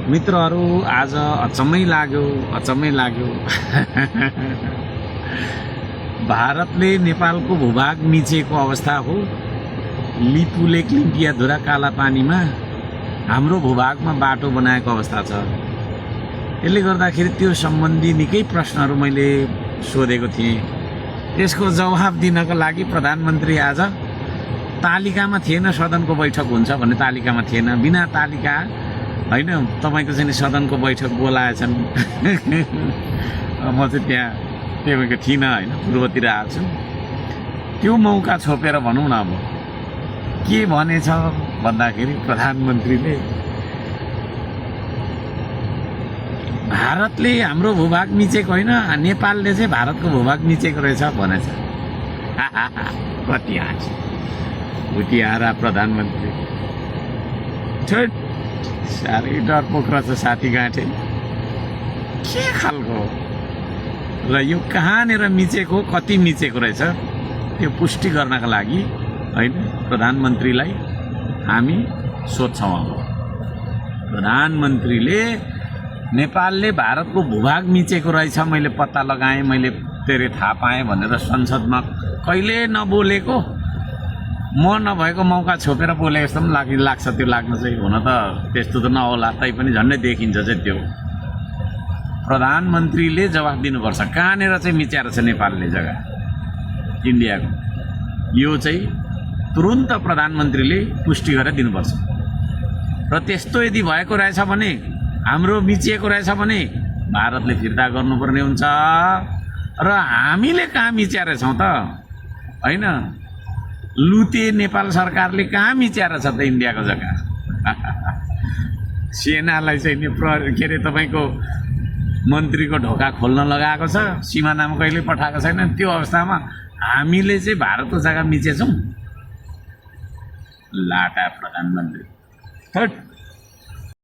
मित्रहरू आज अचम्मै लाग्यो भारतले नेपालको भूभाग मिचेको अवस्था हो। लिपु लेक लिम्पियाधुरा कालापानीमा हाम्रो भूभागमा बाटो बनाएको अवस्था छ। यसले गर्दाखेरि त्यो सम्बन्धी निकै प्रश्नहरू मैले सोधेको थिएँ। त्यसको जवाफ दिनको लागि प्रधानमन्त्री आज तालिकामा थिएन, सदनको बैठक हुन्छ भन्ने तालिकामा थिएन। बिना तालिका होइन तपाईँको चाहिँ सदनको बैठक बोलाएछन्। म चाहिँ त्यहाँ तपाईँको थिइनँ होइन, पूर्वतिर आएको छु। त्यो मौका छोपेर भनौँ न अब के भनेछ भन्दाखेरि प्रधानमन्त्रीले भारतले हाम्रो भूभाग मिचेको होइन, नेपालले चाहिँ भारतको भूभाग मिचेको रहेछ भनेछ। कति हाँस भुटियारा प्रधानमन्त्री। छट साह्रै डरपोक रहेछ साथी गाँठे। के खालको र यो कहाँनिर मिचेको, कति मिचेको रहेछ त्यो पुष्टि गर्नका लागि होइन प्रधानमन्त्रीलाई हामी सोध्छौँ। अब प्रधानमन्त्रीले नेपालले भारतको भूभाग मिचेको रहेछ मैले पत्ता लगाएँ, मैले तेरे थाहा पाएँ भनेर संसदमा कहिले नबोलेको, म नभएको मौका छोपेर बोले जस्तो पनि लाग्छ। त्यो लाग्न चाहिँ हुन त त्यस्तो त नहोला, तैपनि झन्डै देखिन्छ चाहिँ त्यो। प्रधानमन्त्रीले जवाफ दिनुपर्छ कहाँनिर चाहिँ मिच्याएर छ नेपालले जग्गा इन्डियाको। यो चाहिँ तुरुन्त प्रधानमन्त्रीले पुष्टि गरेर दिनुपर्छ। र त्यस्तो यदि भएको रहेछ भने, हाम्रो मिचिएको रहेछ भने भारतले फिर्ता गर्नुपर्ने हुन्छ। र हामीले कहाँ मिच्याएर छौँ त होइन, लुते नेपाल सरकारले कहाँ मिच्याएर छ त इन्डियाको जग्गा। सेनालाई चाहिँ के अरे तपाईँको मन्त्रीको ढोका खोल्न लगाएको छ, सिमानामा कहिले पठाएको छैन। त्यो अवस्थामा हामीले चाहिँ भारतको जग्गा मिचेछौँ। लाटा प्रधानमन्त्री।